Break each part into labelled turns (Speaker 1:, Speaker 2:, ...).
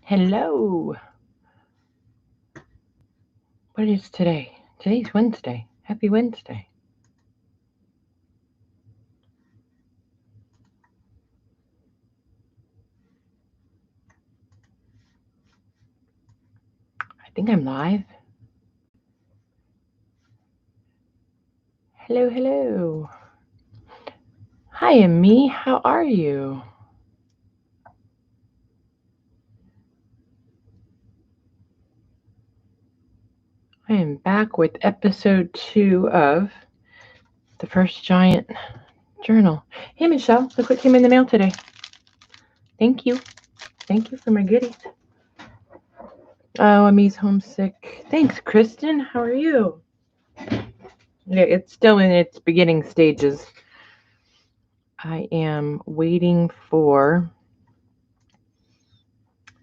Speaker 1: Hello. What is today? Today's Wednesday. Happy Wednesday. I think I'm live. Hello, hello. Hi, Amy. How are you? I am back with episode 2 of the first giant journal. Hey, Michelle. Look what came in the mail today. Thank you. Thank you for my goodies. Oh, Amy's homesick. Thanks, Kristen. How are you? Yeah, it's still in its beginning stages. I am waiting for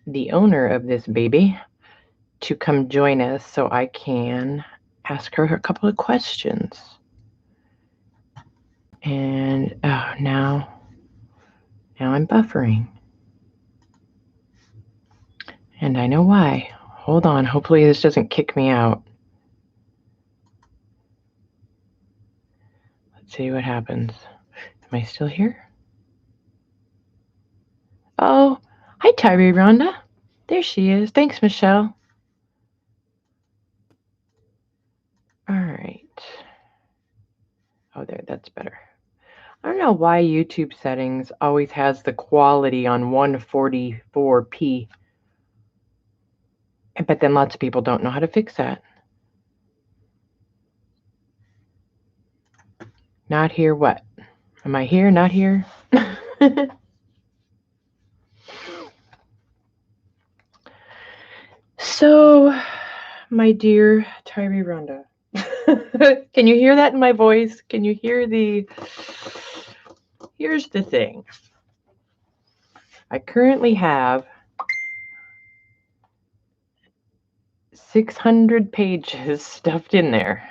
Speaker 1: the owner of this baby to come join us so I can ask her a couple of questions. And now I'm buffering. And I know why. Hold on. Hopefully this doesn't kick me out. Let's see what happens. Am I still here? Oh, hi, Tyree Rhonda. There she is. Thanks, Michelle. All right. Oh, there. That's better. I don't know why YouTube settings always has the quality on 144p. But then lots of people don't know how to fix that. Not here what? Am I here? Not here? So, my dear Tyree Rhonda, can you hear that in my voice? Can you hear the... Here's the thing. I currently have 600 pages stuffed in there.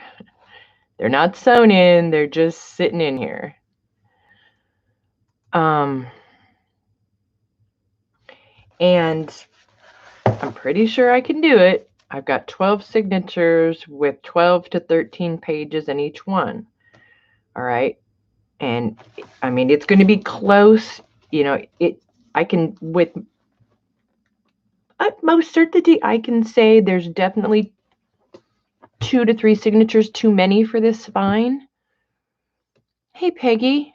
Speaker 1: They're not sewn in, they're just sitting in here. And I'm pretty sure I can do it. I've got 12 signatures with 12 to 13 pages in each one. All right. And I mean, it's going to be close. You know, I can, with utmost certainty, I can say there's definitely 2 to 3 signatures too many for this spine. Hey, Peggy.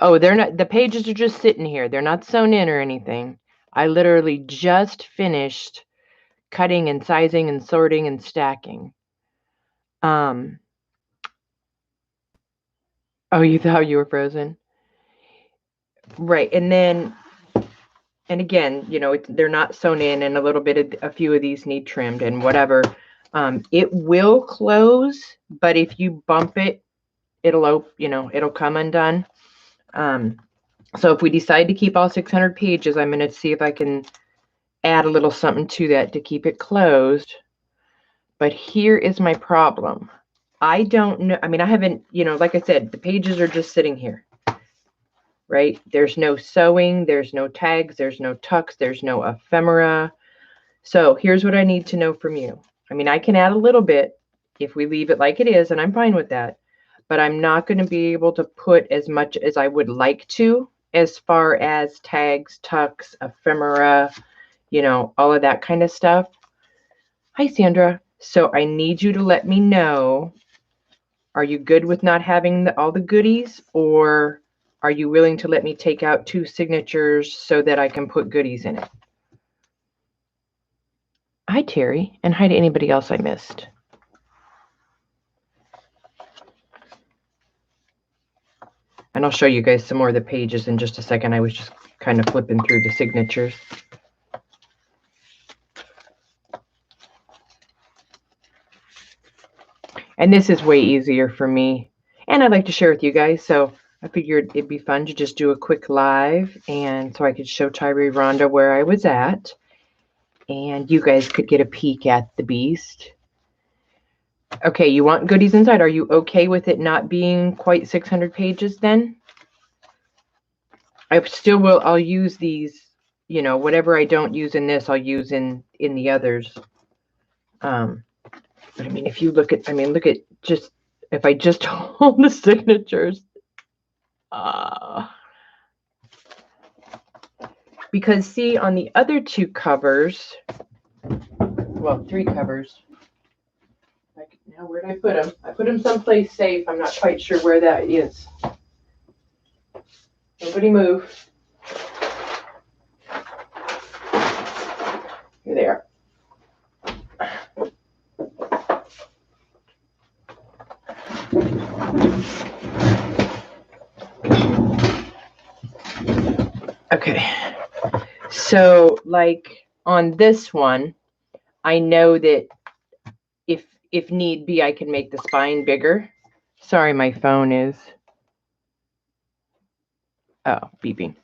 Speaker 1: Oh, they're not, the pages are just sitting here. They're not sewn in or anything. I literally just finished cutting and sizing and sorting and stacking. Oh, you thought you were frozen? Right. And then, and again, you know, they're not sewn in, and a few of these need trimmed and whatever. It will close, but if you bump it, it'll come undone. So if we decide to keep all 600 pages, I'm going to see if I can add a little something to that to keep it closed. But here is my problem. I don't know. I mean, I haven't, like I said, the pages are just sitting here, right? There's no sewing, there's no tags, there's no tucks, there's no ephemera. So here's what I need to know from you. I mean, I can add a little bit if we leave it like it is, and I'm fine with that. But I'm not going to be able to put as much as I would like to as far as tags, tucks, ephemera, all of that kind of stuff. Hi, Sandra. So I need you to let me know, are you good with not having all the goodies, or are you willing to let me take out 2 signatures so that I can put goodies in it? Hi, Terry, and hi to anybody else I missed. And I'll show you guys some more of the pages in just a second. I was just kind of flipping through the signatures. And this is way easier for me. And I'd like to share with you guys. So I figured it'd be fun to just do a quick live. And so I could show Tyree Rhonda where I was at. And you guys could get a peek at the beast. Okay, you want goodies inside. Are you okay with it not being quite 600 pages then? I still will. I'll use these you know, whatever I don't use in this, I'll use in the others. But I mean, if you look at, look at just, if I just hold the signatures, because see, on the other two covers, well, three covers, now where did I put them? I put them someplace safe. I'm not quite sure where that is. Nobody move. Here they are. Okay. So like on this one, I know that if need be, I can make the spine bigger. Sorry, my phone is beeping.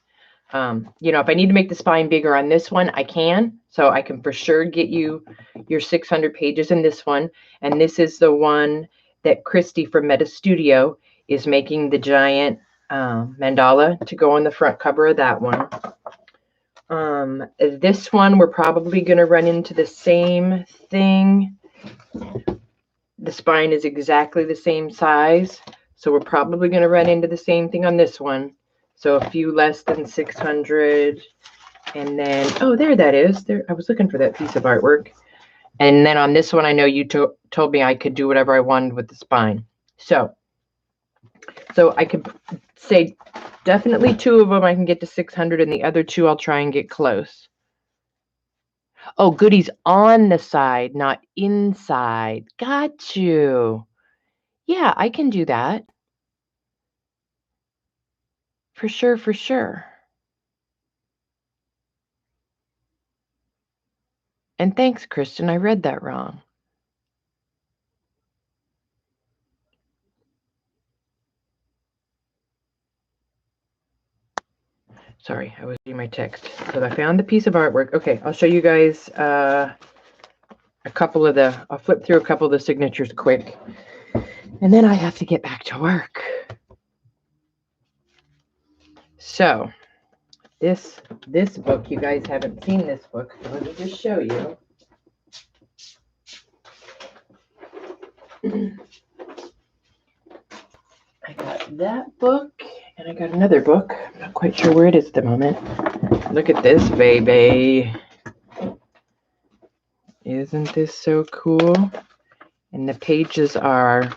Speaker 1: You know, if I need to make the spine bigger on this one, I can. So I can for sure get you your 600 pages in this one. And this is the one that Christy from Meta Studio is making the giant mandala to go on the front cover of that one. This one, we're probably going to run into the same thing. The spine is exactly the same size. So we're probably going to run into the same thing on this one. So a few less than 600. And then, oh, there that is. There, I was looking for that piece of artwork. And then on this one, I know you told me I could do whatever I wanted with the spine. So I could say definitely two of them I can get to 600, and the other two I'll try and get close. Oh, goodies on the side, not inside. Got you. Yeah, I can do that. For sure, for sure. And thanks, Kristen. I read that wrong. Sorry, I was reading my text. So I found the piece of artwork. Okay, I'll show you guys a couple of the, I'll flip through a couple of the signatures quick. And then I have to get back to work. So this book, you guys haven't seen this book. So let me just show you. I got that book, and I got another book. I'm not quite sure where it is at the moment. Look at this, baby. Isn't this so cool? And the pages are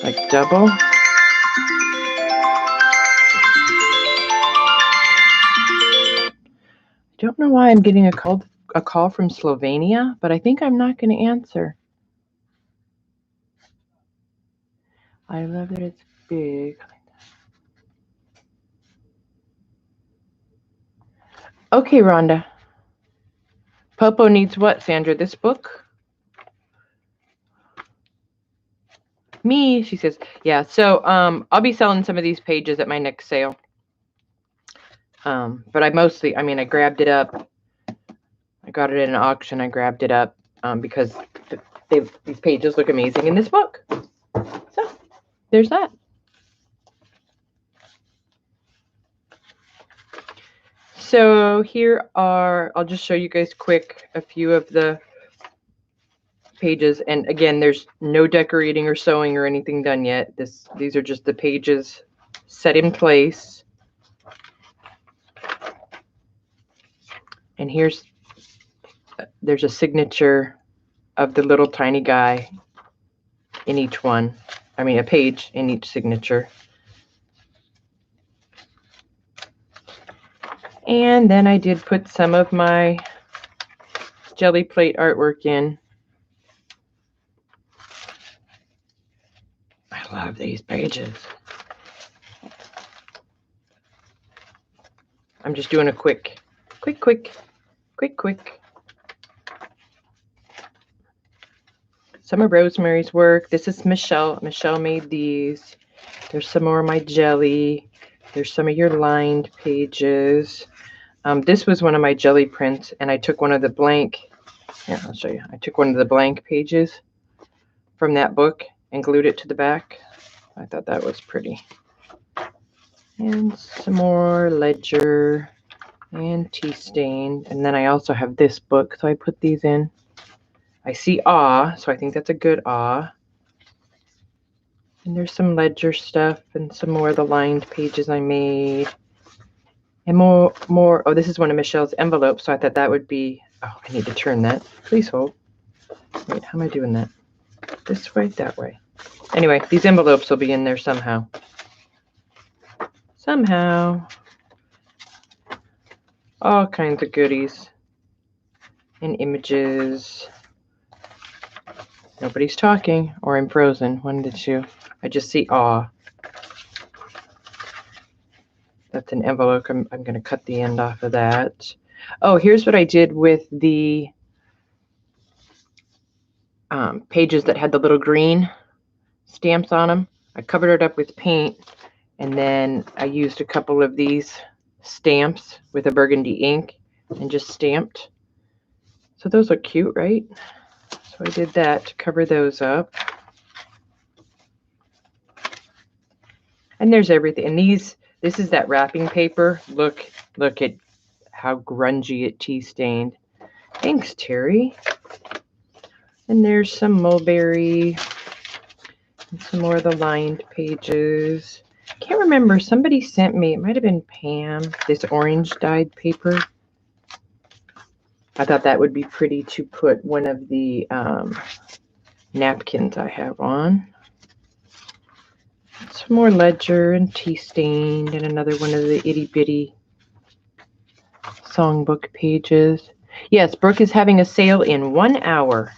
Speaker 1: like double. I don't know why I'm getting a call from Slovenia, but I think I'm not going to answer. I love that it's big. Okay, Rhonda. Popo needs what, Sandra? This book? Me, she says. Yeah, so I'll be selling some of these pages at my next sale. But I mostly, I grabbed it up. I got it at an auction. I grabbed it up because these pages look amazing in this book. So there's that. So here are, I'll just show you guys quick a few of the pages. And again, there's no decorating or sewing or anything done yet. These are just the pages set in place. And there's a signature of the little tiny guy in each one. A page in each signature. And then I did put some of my jelly plate artwork in. I love these pages. I'm just doing a quick. Some of Rosemary's work. This is Michelle. Michelle made these. There's some more of my jelly. There's some of your lined pages. This was one of my jelly prints, and I took one of the blank. Yeah, I'll show you. I took one of the blank pages from that book and glued it to the back. I thought that was pretty. And some more ledger and tea stain. And then I also have this book, so I put these in. I see awe, so I think that's a good awe. And there's some ledger stuff and some more of the lined pages I made. And more, oh, this is one of Michelle's envelopes, so I thought that would be, oh, I need to turn that. Please hold. Wait, how am I doing that? This way, that way. Anyway, these envelopes will be in there somehow. Somehow. All kinds of goodies. And images. Nobody's talking, or I'm frozen. One of the two. I just see awe. That's an envelope. I'm going to cut the end off of that. Oh, here's what I did with the pages that had the little green stamps on them. I covered it up with paint, and then I used a couple of these stamps with a burgundy ink and just stamped. So those look cute, right? So I did that to cover those up. And there's everything. And this is that wrapping paper. Look at how grungy it tea stained. Thanks, Terry. And there's some mulberry. And some more of the lined pages. Can't remember. Somebody sent me, it might have been Pam, this orange dyed paper. I thought that would be pretty to put one of the napkins I have on. Some more ledger and tea stained and another one of the itty bitty songbook pages. Yes, Brooke is having a sale in 1 hour.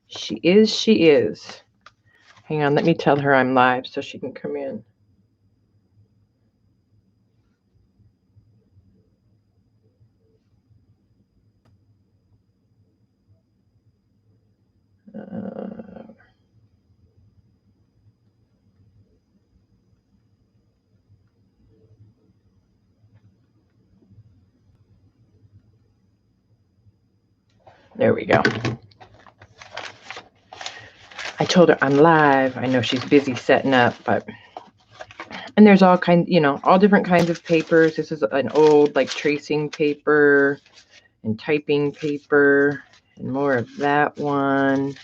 Speaker 1: She is. Hang on, let me tell her I'm live so she can come in. There we go. I told her I'm live. I know she's busy setting up, but and there's all kinds, all different kinds of papers. This is an old like tracing paper and typing paper and more of that one.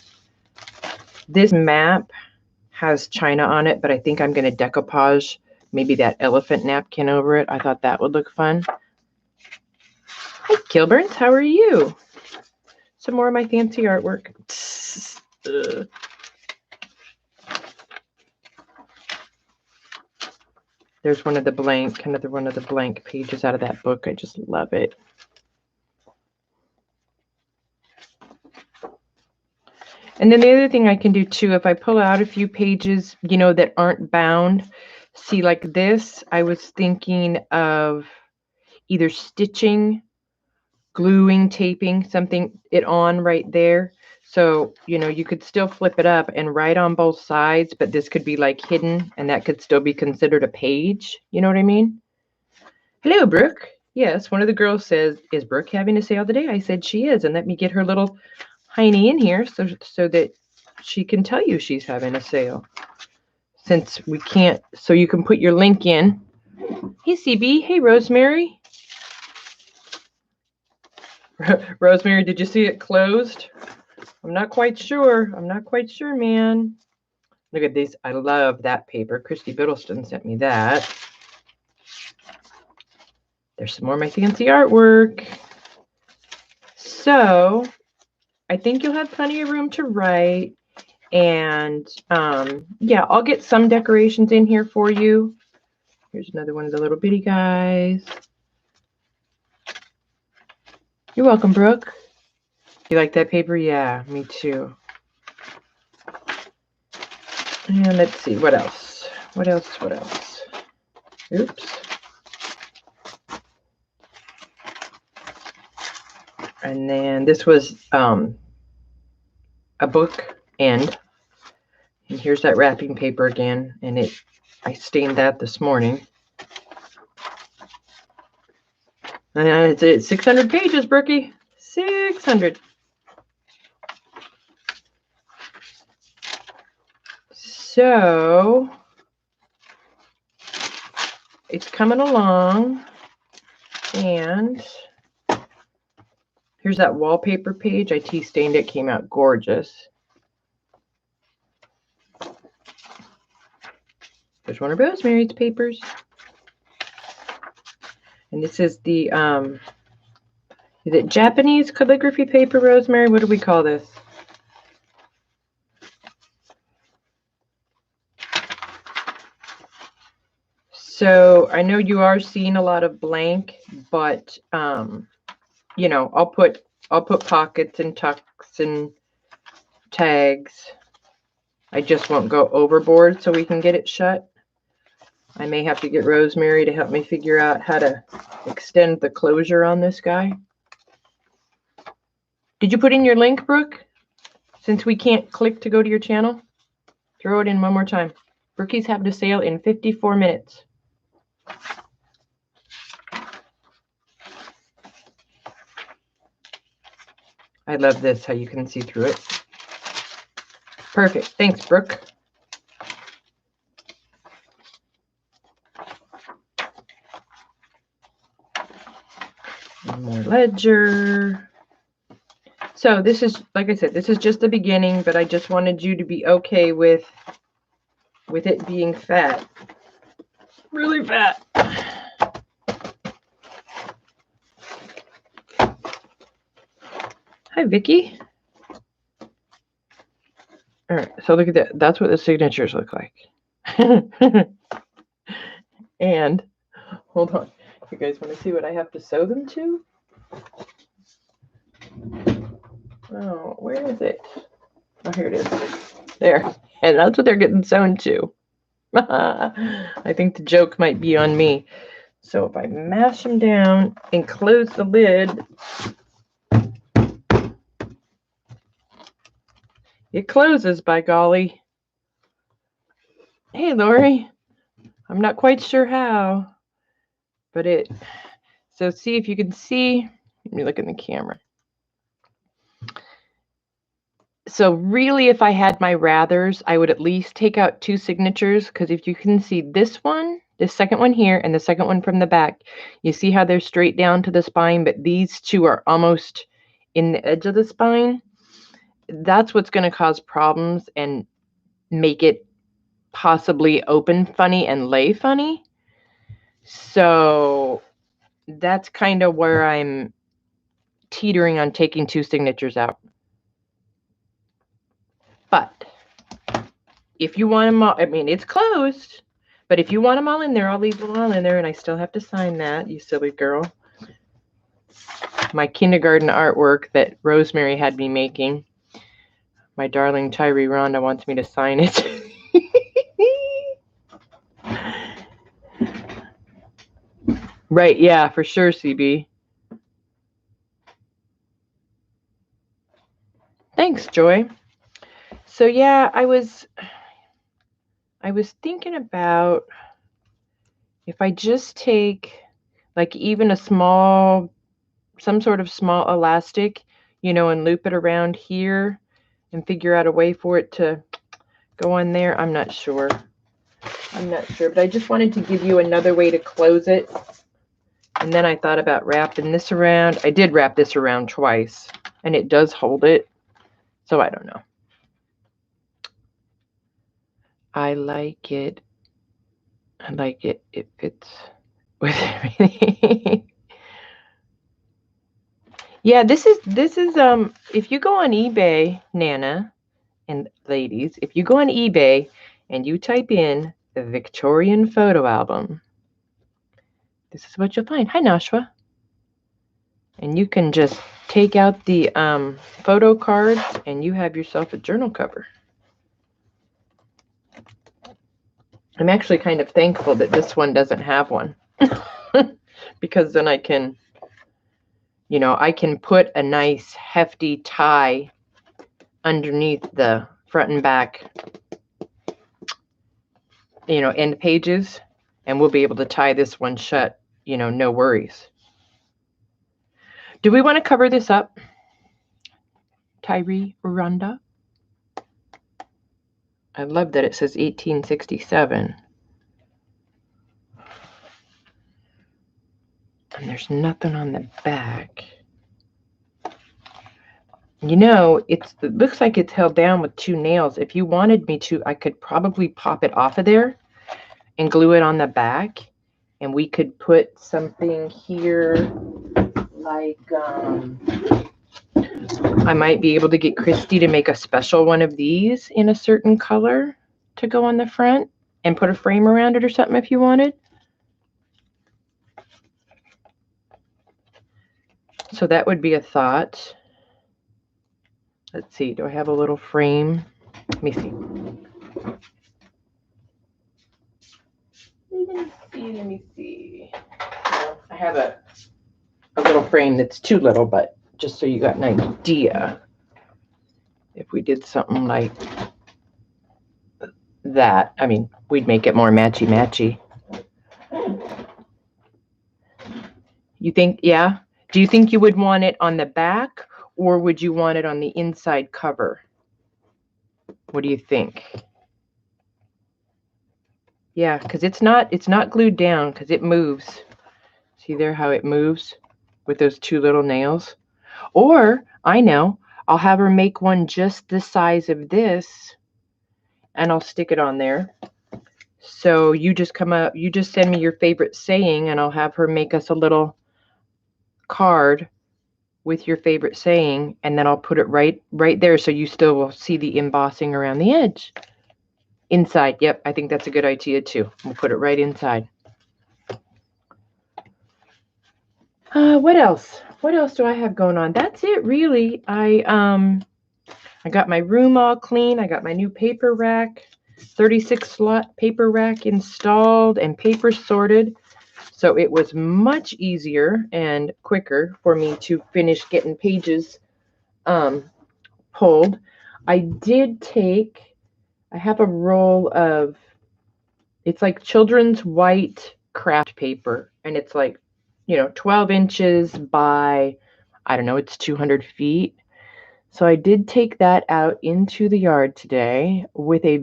Speaker 1: This map has China on it, but I think I'm going to decoupage maybe that elephant napkin over it. I thought that would look fun. Hi, Kilburns. How are you? Some more of my fancy artwork. There's another one of the blank pages out of that book. I just love it. And then the other thing I can do too, if I pull out a few pages, that aren't bound, see like this, I was thinking of either stitching, gluing, taping it on right there. So, you could still flip it up and write on both sides, but this could be like hidden and that could still be considered a page. You know what I mean? Hello, Brooke. Yes, one of the girls says, is Brooke having a sale today? I said she is, and let me get her little Heiny in here so that she can tell you she's having a sale. Since we can't, so you can put your link in. Hey, CB. Hey, Rosemary. Rosemary, did you see it closed? I'm not quite sure. Man. Look at these. I love that paper. Christy Biddleston sent me that. There's some more of my fancy artwork. So I think you'll have plenty of room to write. And yeah, I'll get some decorations in here for you. Here's another one of the little bitty guys. You're welcome, Brooke. You like that paper? Yeah, me too. And let's see, what else? Oops. And then this was a book end. And here's that wrapping paper again. And I stained that this morning. And it's 600 pages, Brookie. 600. So it's coming along. And here's that wallpaper page. I tea stained it, came out gorgeous. There's one of Rosemary's papers. And this is the, is it Japanese calligraphy paper, Rosemary? What do we call this? So I know you are seeing a lot of blank, but you know, I'll put pockets and tucks and tags. I just won't go overboard so we can get it shut. I may have to get Rosemary to help me figure out how to extend the closure on this guy. Did you put in your link, Brooke? Since we can't click to go to your channel, throw it in one more time. Brookie's having a sale in 54 minutes. I love this, how you can see through it. Perfect. Thanks, Brooke. One more ledger. So this is, like I said, this is just the beginning, but I just wanted you to be okay with it being fat. Really fat. Hi, Vicky. All right, so look at that. That's what the signatures look like. And hold on. You guys want to see what I have to sew them to? Oh, where is it? Oh, here it is. There. And that's what they're getting sewn to. I think the joke might be on me. So if I mash them down and close the lid, it closes, by golly. Hey, Lori. I'm not quite sure how, but it. So see if you can see. Let me look in the camera. So really, if I had my rathers, I would at least take out 2 signatures, because if you can see this one, this second one here, and the second one from the back, you see how they're straight down to the spine, but these 2 are almost in the edge of the spine. That's what's going to cause problems and make it possibly open funny and lay funny. So that's kind of where I'm teetering on taking 2 signatures out. But if you want them all, I mean, it's closed, but if you want them all in there, I'll leave them all in there, and I still have to sign that, you silly girl. My kindergarten artwork that Rosemary had me making. My darling Tyree Rhonda wants me to sign it. Right, yeah, for sure, CB. Thanks, Joy. So yeah, I was thinking about if I just take like even a small, some sort of small elastic, you know, and loop it around here and figure out a way for it to go on there. I'm not sure. But I just wanted to give you another way to close it. And then I thought about wrapping this around. I did wrap this around twice, and it does hold it. So I don't know. I like it. I like it. It fits with everything. Yeah, this is if you go on eBay, Nana and ladies, if you go on eBay and you type in the Victorian photo album, this is what you'll find. Hi, Nashua. And you can just take out the photo cards and you have yourself a journal cover. I'm actually kind of thankful that this one doesn't have one because then I can, you know, I can put a nice hefty tie underneath the front and back, you know, end pages, and we'll be able to tie this one shut, you know, no worries. Do we want to cover this up, Tyree Rhonda? I love that it says 1867. And there's nothing on the back. You know, it looks like it's held down with 2 nails. If you wanted me to, I could probably pop it off of there and glue it on the back. And we could put something here like, I might be able to get Christy to make a special one of these in a certain color to go on the front and put a frame around it or something if you wanted. So that would be a thought. Let's see, do I have a little frame? Let me see. Let me see. Well, I have a little frame that's too little, but just so you got an idea, if we did something like that, I mean, we'd make it more matchy-matchy. You think, yeah? Do you think you would want it on the back, or would you want it on the inside cover? What do you think? Yeah, because it's not glued down because it moves. See there how it moves with those 2 little nails? Or, I know, I'll have her make one just the size of this, and I'll stick it on there. So you just send me your favorite saying, and I'll have her make us a little card with your favorite saying, and then I'll put it right there so you still will see the embossing around the edge. Inside, yep, I think that's a good idea too. We'll put it right inside. What else? What else do I have going on? That's it, really. I got my room all clean. I got my new paper rack, 36 slot paper rack installed and paper sorted. So it was much easier and quicker for me to finish getting pages pulled. I have a roll of, it's like children's white craft paper, and it's like, 12 inches by, I don't know, it's 200 feet. So I did take that out into the yard today with a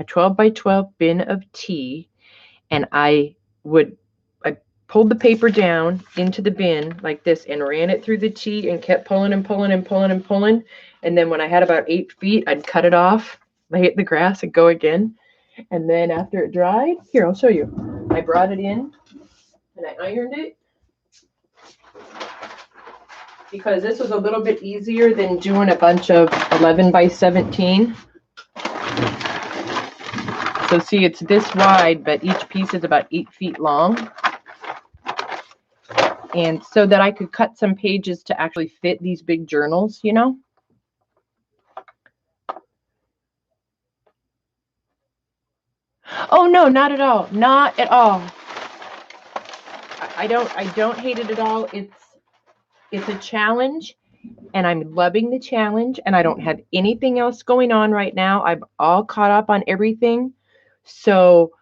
Speaker 1: 12 by 12 bin of tea, and I pulled the paper down into the bin like this and ran it through the tea and kept pulling and pulling and pulling and pulling. And then when I had about 8 feet, I'd cut it off, lay it in the grass, and go again. And then after it dried, here, I'll show you. I brought it in and I ironed it, because this was a little bit easier than doing a bunch of 11 by 17. So see, it's this wide, but each piece is about 8 feet long. And so that I could cut some pages to actually fit these big journals, Oh, no, not at all. Not at all. I don't hate it at all. It's a challenge, and I'm loving the challenge, and I don't have anything else going on right now. I'm all caught up on everything. So,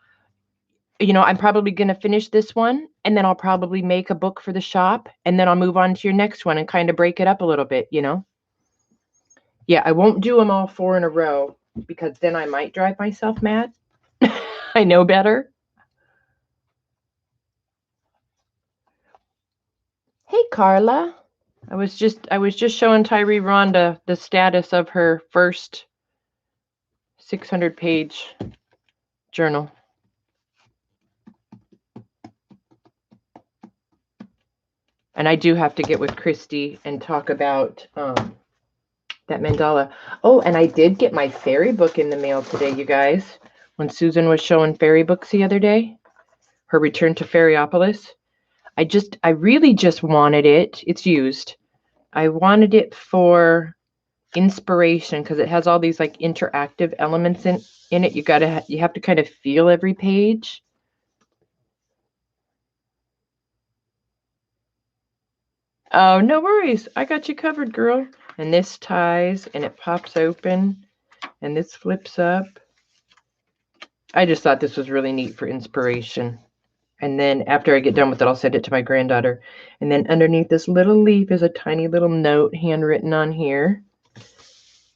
Speaker 1: I'm probably going to finish this one, and then I'll probably make a book for the shop, and then I'll move on to your next one and kind of break it up a little bit, Yeah, I won't do them all 4 in a row, because then I might drive myself mad. I know better. Hey, Carla. I was just showing Tyree Rhonda the status of her first 600-page journal. And I do have to get with Christy and talk about that mandala. Oh, and I did get my fairy book in the mail today, you guys. When Susan was showing fairy books the other day, her return to Fairyopolis. I really just wanted it. It's used. I wanted it for inspiration, because it has all these like interactive elements in it. You have to kind of feel every page. Oh, no worries. I got you covered, girl. And this ties and it pops open and this flips up. I just thought this was really neat for inspiration. And then after I get done with it, I'll send it to my granddaughter. And then underneath this little leaf is a tiny little note handwritten on here.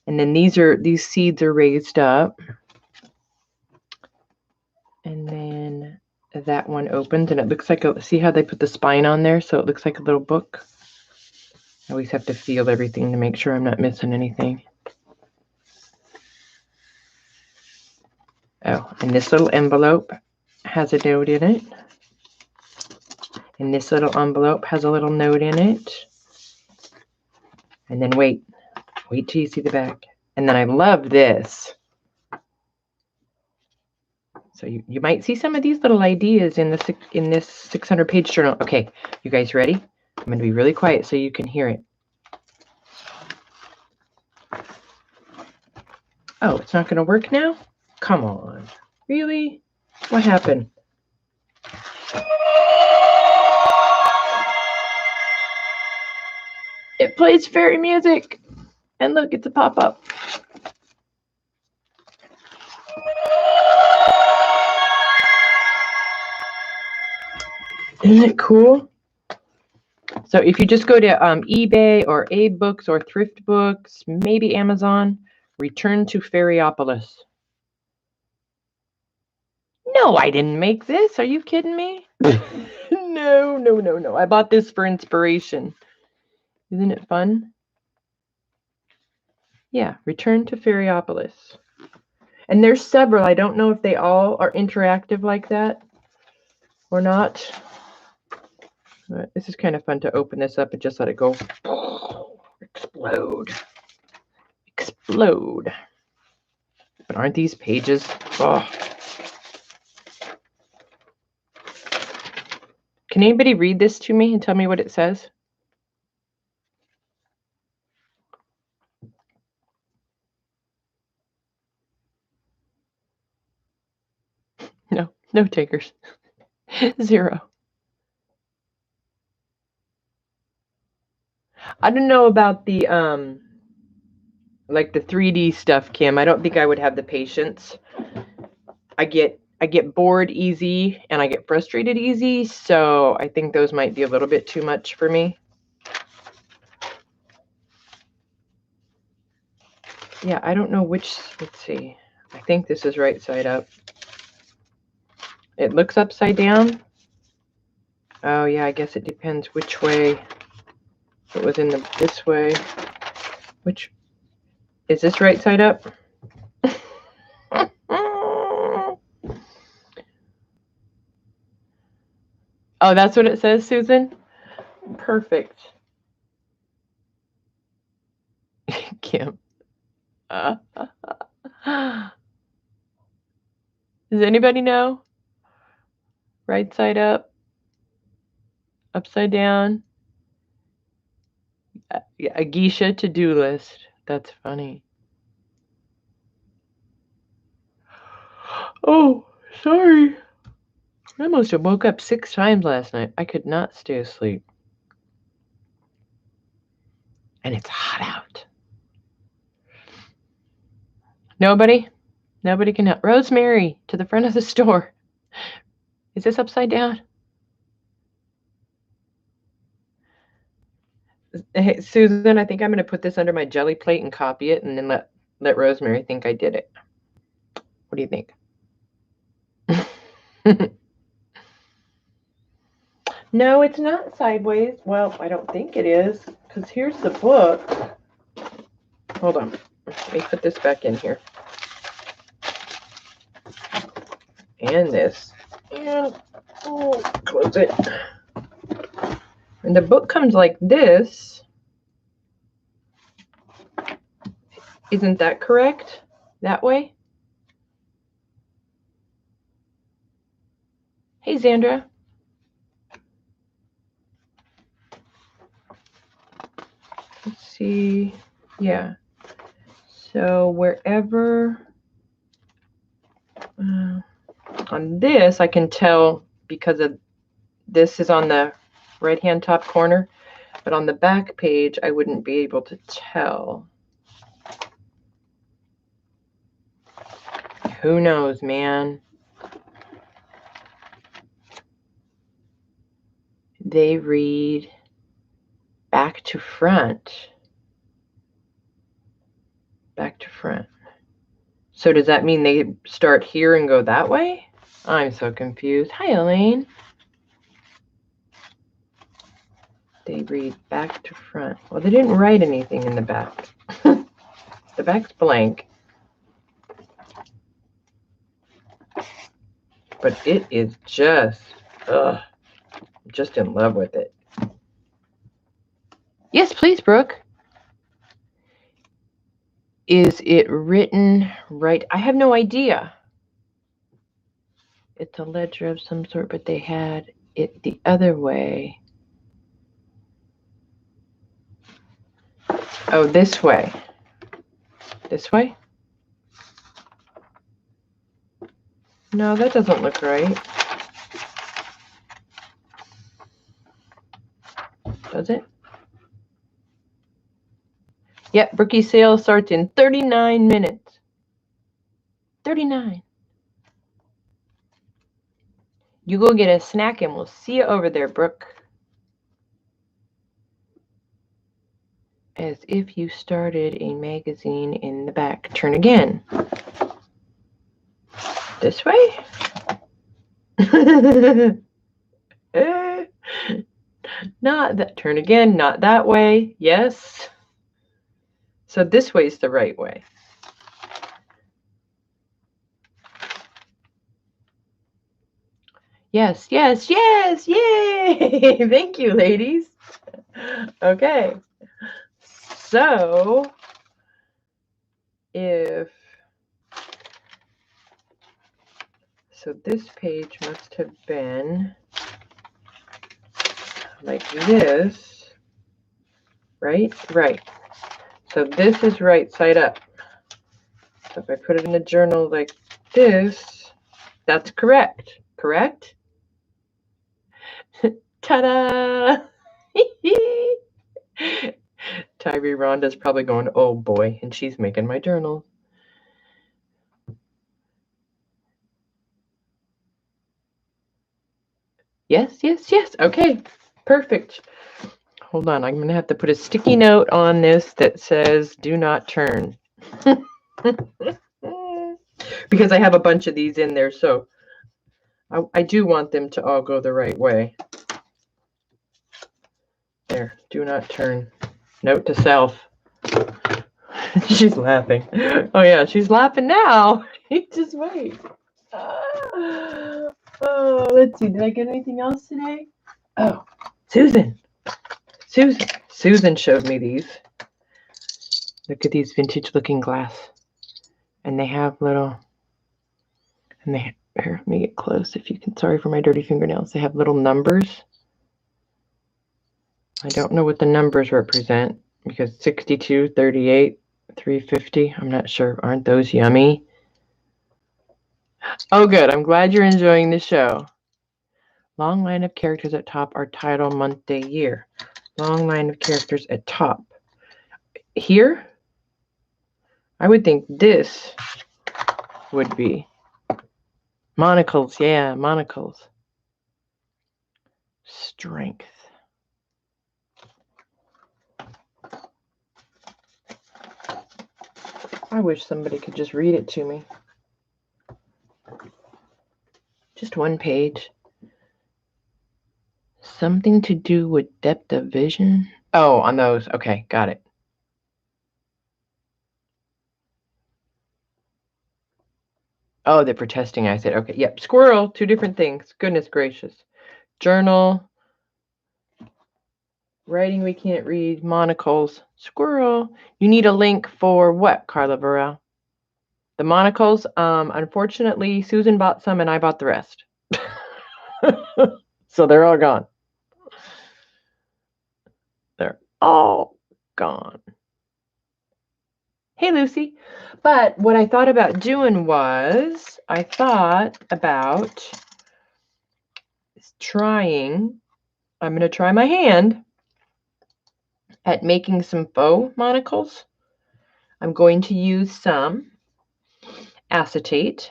Speaker 1: And then these seeds are raised up. And then that one opens, and it looks like see how they put the spine on there, so it looks like a little book. I always have to feel everything to make sure I'm not missing anything. Oh, and this little envelope has a note in it. And this little envelope has a little note in it. And then wait till you see the back. And then I love this. So you might see some of these little ideas in this 600-page journal. Okay, you guys ready? I'm going to be really quiet so you can hear it. Oh, it's not going to work now? Come on. Really? What happened? It plays fairy music. And look, it's a pop-up. Isn't it cool? So if you just go to eBay or Abe Books or Thrift Books, maybe Amazon, Return to Fairyopolis. No, I didn't make this. Are you kidding me? No. I bought this for inspiration. Isn't it fun? Yeah, Return to Fairyopolis. And there's several. I don't know if they all are interactive like that or not. But this is kind of fun to open this up and just let it go. Explode. But aren't these pages? Oh. Can anybody read this to me and tell me what it says? No takers. 0. I don't know about the like the 3D stuff, Kim. I don't think I would have the patience. I get bored easy and I get frustrated easy, so I think those might be a little bit too much for me. Yeah, I don't know which, let's see. I think this is right side up. It looks upside down. Oh yeah, I guess it depends which way. If it was in this way. Which, is this right side up? Oh, that's what it says, Susan? Perfect. Kim. Does anybody know? Right side up? Upside down? A geisha to-do list. That's funny. Oh, sorry. I must have woke up 6 times last night. I could not stay asleep. And it's hot out. Nobody can help. Rosemary, to the front of the store. Is this upside down? Hey, Susan, I think I'm going to put this under my jelly plate and copy it and then let Rosemary think I did it. What do you think? No, it's not sideways. Well, I don't think it is, because here's the book. Hold on. Let me put this back in here. And this. And close it. And the book comes like this. Isn't that correct? That way? Hey, Zandra. Let's see. Yeah. So wherever on this, I can tell because of this is on the right-hand top corner, but on the back page, I wouldn't be able to tell. Who knows, man? They read back to front. Back to front. So does that mean they start here and go that way? I'm so confused. Hi, Elaine. They read back to front. Well, they didn't write anything in the back. The back's blank. But it is just, I'm just in love with it. Yes, please, Brooke. Is it written right? I have no idea. It's a ledger of some sort, but they had it the other way. Oh, this way. This way? No, that doesn't look right. Does it? Yep, Brookie's sale starts in 39 minutes. 39. You go get a snack and we'll see you over there, Brooke. As if you started a magazine in the back. Turn again. This way? Not that. Turn again. Not that way. Yes. So this way is the right way. Yes, yes, yes. Yay. Thank you, ladies. Okay. So this page must have been like this, right? Right. So this is right side up. So if I put it in the journal like this, that's correct. Correct? Ta-da! Tyree Rhonda's probably going, oh boy, and she's making my journal. Yes, yes, yes. Okay, perfect. Hold on, I'm going to have to put a sticky note on this that says, do not turn. Because I have a bunch of these in there, so I do want them to all go the right way. There, do not turn. Note to self. She's laughing. Oh yeah, she's laughing now. Just wait. Oh, let's see. Did I get anything else today? Oh, Susan showed me these. Look at these vintage looking glass. And they have little, here, let me get close if you can. Sorry for my dirty fingernails. They have little numbers. I don't know what the numbers represent because 62, 38, 350. I'm not sure. Aren't those yummy? Oh, good. I'm glad you're enjoying the show. Long line of characters at top are title, month, day, year. Long line of characters at top. Here, I would think this would be monocles. Yeah, monocles. Strength. I wish somebody could just read it to me. Just one page. Something to do with depth of vision? Oh, on those. Okay, got it. Oh, they're for testing. I said, okay, yep. Squirrel, two different things. Goodness gracious. Journal. Writing we can't read. Monocles. Squirrel. You need a link for what, Carla Burrell? The monocles. Unfortunately, Susan bought some and I bought the rest. So they're all gone. They're all gone. Hey, Lucy. But what I thought about doing was I thought about trying, I'm going to try my hand at making some faux monocles. I'm going to use some acetate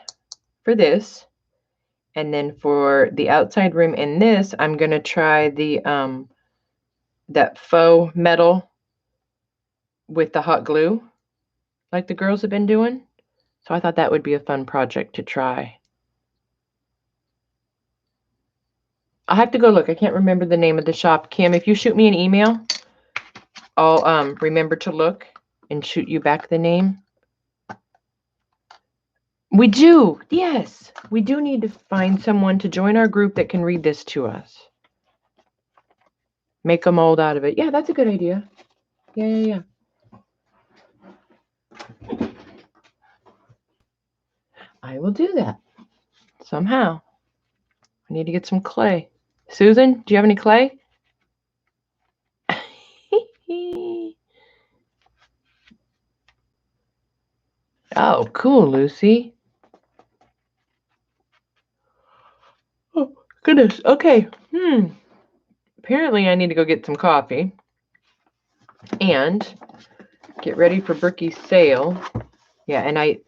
Speaker 1: for this. And then for the outside rim in this, I'm going to try the that faux metal with the hot glue like the girls have been doing. So I thought that would be a fun project to try. I'll have to go look. I can't remember the name of the shop. Kim, if you shoot me an email, I'll remember to look and shoot you back the name. We do. Yes. We do need to find someone to join our group that can read this to us. Make a mold out of it. Yeah, that's a good idea. Yeah. I will do that. Somehow. I need to get some clay. Susan, do you have any clay? Oh, cool, Lucy. Oh, goodness. Okay. Apparently I need to go get some coffee and get ready for Brookie's sale. Yeah, and I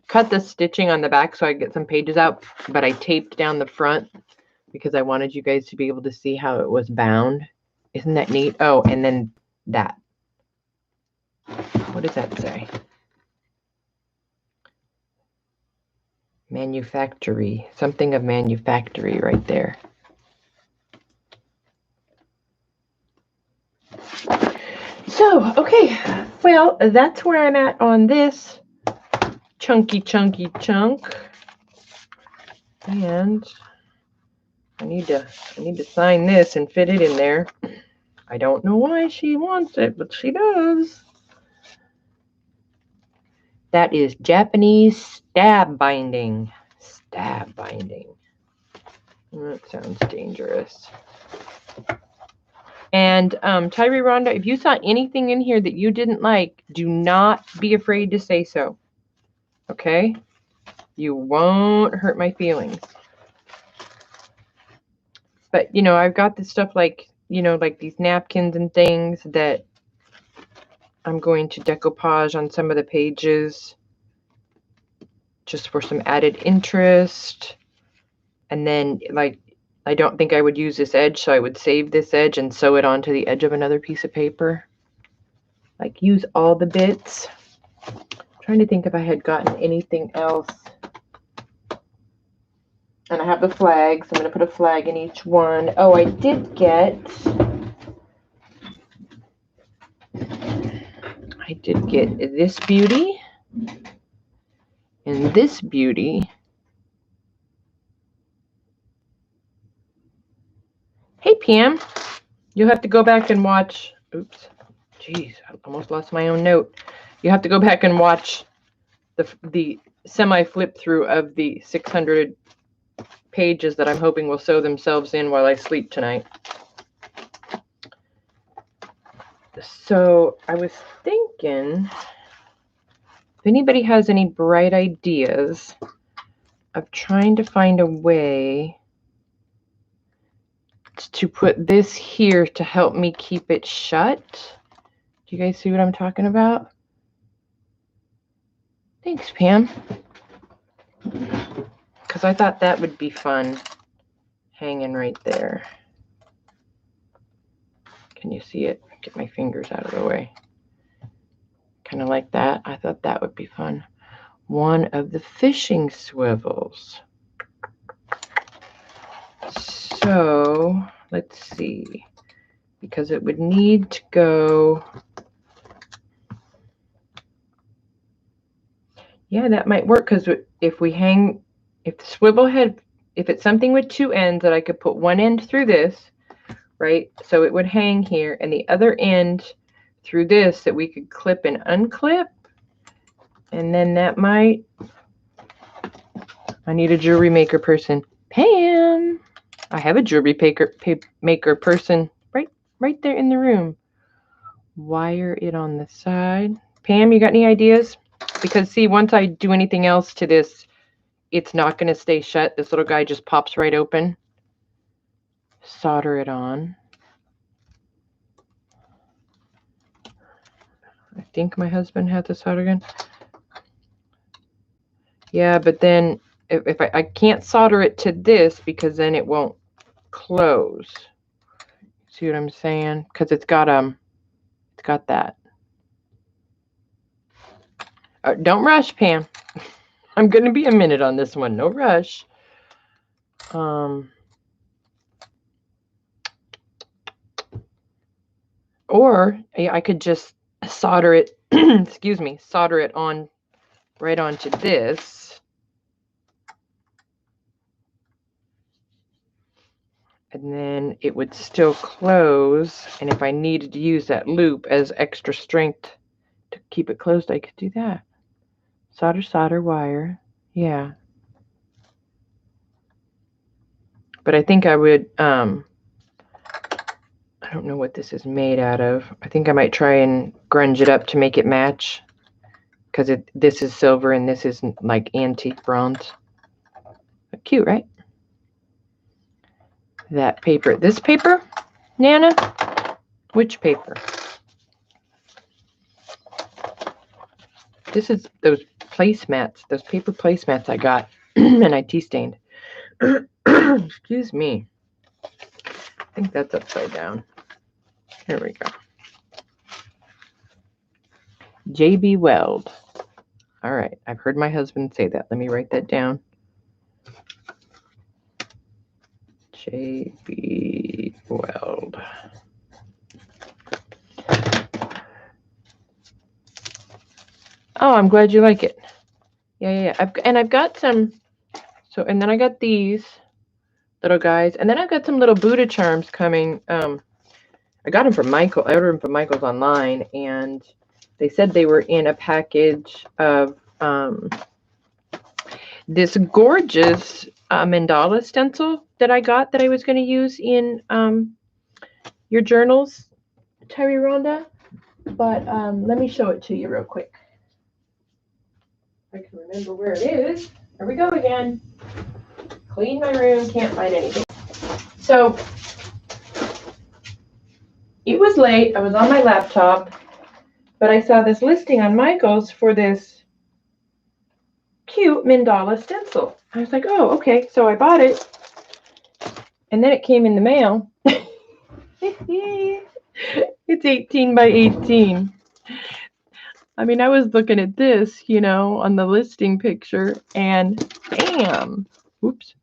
Speaker 1: cut the stitching on the back so I get some pages out, but I taped down the front because I wanted you guys to be able to see how it was bound. Isn't that neat? Oh, and then that. What does that say? Manufactory. Something of manufactory right there. So, okay. Well, that's where I'm at on this chunky chunk. And I need to sign this and fit it in there. I don't know why she wants it, but she does. That is Japanese stab binding. Stab binding. That sounds dangerous. And Tyree Rhonda, if you saw anything in here that you didn't like, do not be afraid to say so. Okay? You won't hurt my feelings. But, you know, I've got this stuff like, you know, like these napkins and things that I'm going to decoupage on some of the pages just for some added interest. And then, like, I don't think I would use this edge, so I would save this edge and sew it onto the edge of another piece of paper. Like, use all the bits. I'm trying to think if I had gotten anything else. And I have the flags. I'm going to put a flag in each one. Oh, I did get this beauty and this beauty. Hey, Pam. You'll have to go back and watch. Oops. Jeez, I almost lost my own note. You have to go back and watch the semi-flip through of the 600 pages that I'm hoping will sew themselves in while I sleep tonight. So I was thinking, if anybody has any bright ideas of trying to find a way to put this here to help me keep it shut. Do you guys see what I'm talking about? Thanks, Pam. Because I thought that would be fun, hanging right there. Can you see it? Get my fingers out of the way. Kind of like that. I thought that would be fun. One of the fishing swivels. So, let's see. Because it would need to go... Yeah, that might work, because if we hang... If the swivel head... If it's something with two ends that I could put one end through this, right? So it would hang here, and the other end through this that we could clip and unclip. And then that might... I need a jewelry maker person. Pam! I have a jewelry maker person right there in the room. Wire it on the side. Pam, you got any ideas? Because see, once I do anything else to this, it's not going to stay shut. This little guy just pops right open. Solder it on. I think my husband had the solder gun. Yeah, but then if I can't solder it to this because then it won't close. See what I'm saying? Because it's got that. Don't rush, Pam. I'm going to be a minute on this one. No rush. Or I could just solder it, excuse me, solder it on right onto this. And then it would still close. And if I needed to use that loop as extra strength to keep it closed, I could do that. Solder wire. Yeah. But I think I would, I don't know what this is made out of. I think I might try and grunge it up to make it match. Because this is silver and this is like antique bronze. But cute, right? That paper. This paper, Nana? Which paper? This is those placemats, those paper placemats I got and I tea stained. Excuse me. I think that's upside down. Here we go. JB Weld. All right. I've heard my husband say that. Let me write that down. JB Weld. Oh, I'm glad you like it. Yeah. I've got some. So, and then I got these little guys, and then I've got some little Buddha charms coming. I got them from Michael. I ordered them from Michael's online, and they said they were in a package of this gorgeous mandala stencil that I got that I was going to use in your journals, Terry Rhonda. But let me show it to you real quick. I can remember where it is. Here we go again. Clean my room, can't find anything. So it was late. I was on my laptop, but I saw this listing on Michael's for this cute mandala stencil. I was like, oh, okay. So I bought it, and then it came in the mail. It's 18 by 18. I mean, I was looking at this, you know, on the listing picture, and bam. Oops.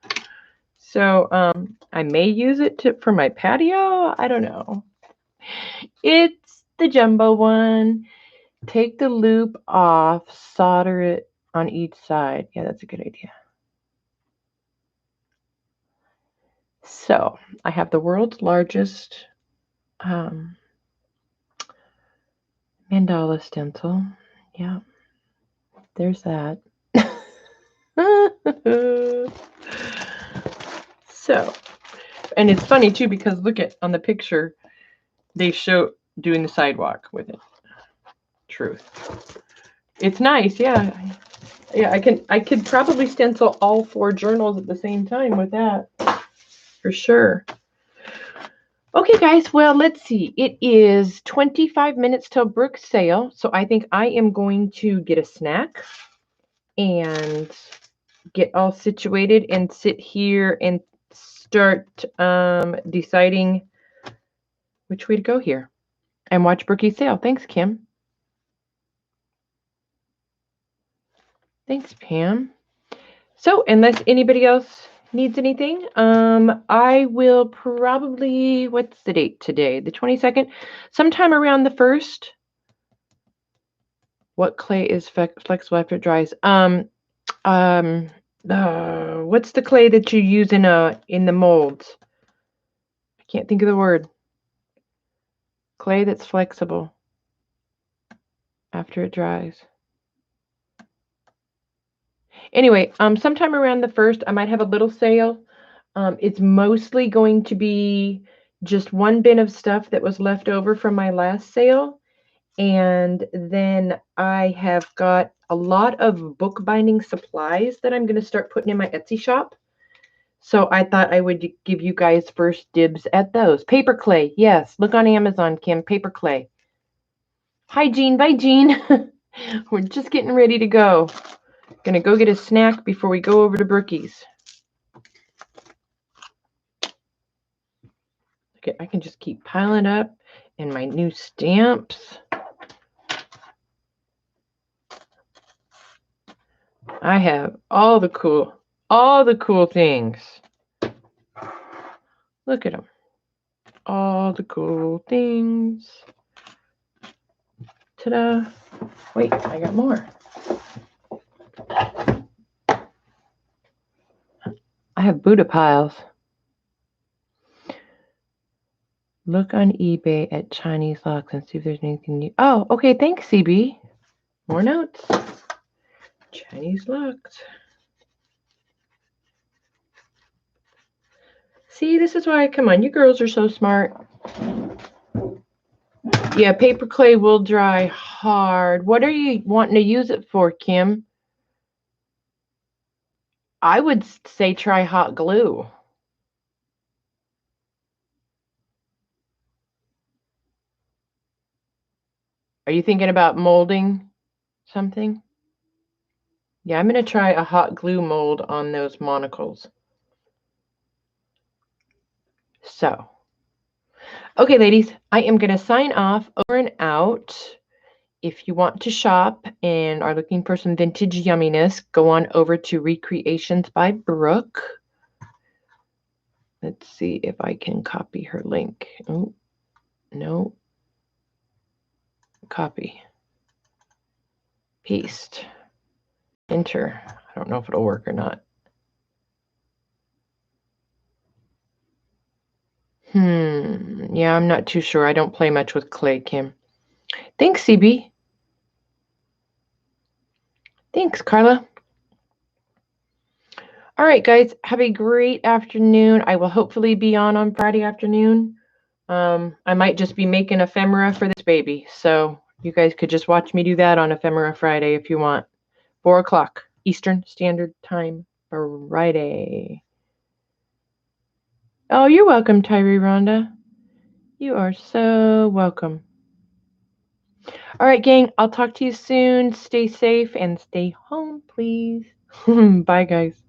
Speaker 1: So I may use it for my patio. I don't know. It's the jumbo one. Take the loop off, solder it on each side. Yeah, that's a good idea. So I have the world's largest mandala stencil. Yeah, there's that. So, and it's funny too, because look at on the picture, they show doing the sidewalk with it. Truth. It's nice, yeah. Yeah, I could probably stencil all 4 journals at the same time with that. For sure. Okay, guys, well, let's see. It is 25 minutes till Brooke's sale, so I think I am going to get a snack and get all situated and sit here and start deciding which way to go here and watch Brookie's sale. Thanks, Kim. Thanks, Pam. So, unless anybody else needs anything, I will probably, what's the date today? The 22nd? Sometime around the 1st. What clay is flexible after it dries? What's the clay that you use in the molds? I can't think of the word. Clay that's flexible after it dries. Anyway, sometime around the 1st, I might have a little sale. It's mostly going to be just one bin of stuff that was left over from my last sale. And then I have got a lot of bookbinding supplies that I'm going to start putting in my Etsy shop. So I thought I would give you guys first dibs at those. Paper clay. Yes. Look on Amazon, Kim. Paper clay. Hi, Jean. Bye, Jean. We're just getting ready to go. Gonna go get a snack before we go over to Brookie's. Okay, I can just keep piling up in my new stamps. I have all the cool things. Look at them. All the cool things. Ta-da. Wait, I got more. I have Buddha piles. Look on eBay at Chinese locks and see if there's anything new. Oh, okay. Thanks, CB. More notes. Chinese locks. See, this is why, come on, you girls are so smart. Yeah, paper clay will dry hard. What are you wanting to use it for, Kim? I would say try hot glue. Are you thinking about molding something? Yeah, I'm going to try a hot glue mold on those monocles. So, okay, ladies, I am going to sign off, over and out. If you want to shop and are looking for some vintage yumminess, go on over to Recreations by Brooke. Let's see if I can copy her link. Oh, no. Copy. Paste. Enter. I don't know if it'll work or not. Yeah, I'm not too sure. I don't play much with clay, Kim. Thanks, CB. Thanks, Carla. All right, guys, have a great afternoon. I will hopefully be on Friday afternoon. I might just be making ephemera for this baby. So you guys could just watch me do that on Ephemera Friday if you want. 4 o'clock Eastern Standard Time Friday. Oh, you're welcome, Tyree Rhonda. You are so welcome. All right, gang, I'll talk to you soon. Stay safe and stay home, please. Bye, guys.